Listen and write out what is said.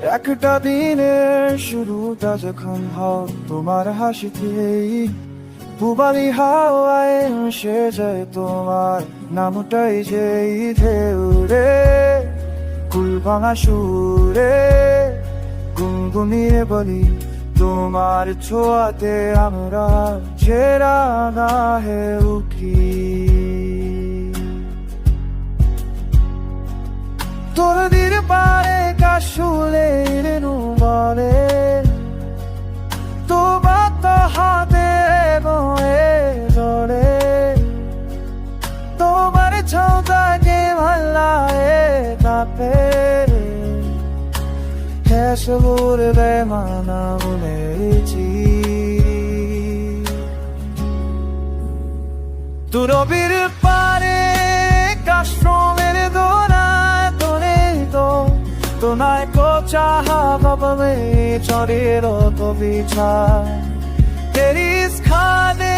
একটা দিনের শুরুটা যখন হও তোমার হাসিতেই, পুবালি হাওয়ায় মিশে যায় তোমার নামটাই যেই ঢেউ রে, কুল ভাঙা সুরে গুনগুনিয়ে বলি তোমার ছোঁয়াতে আমরা যে রাঙা হয়ে উঠি। তোদের পারে কাশুলের বলে তোমার তো হাতে বয়ে জলে, তোমার ছোঁয়াকে ভাল্লায় কাপে হেসবুর বেমানা বলেছি। তুরবির পারে কাশ্রমের দোনায় তোরে তোনায় কোচা হাবা में चढ़े रो तो बिछा तेरी इस खाने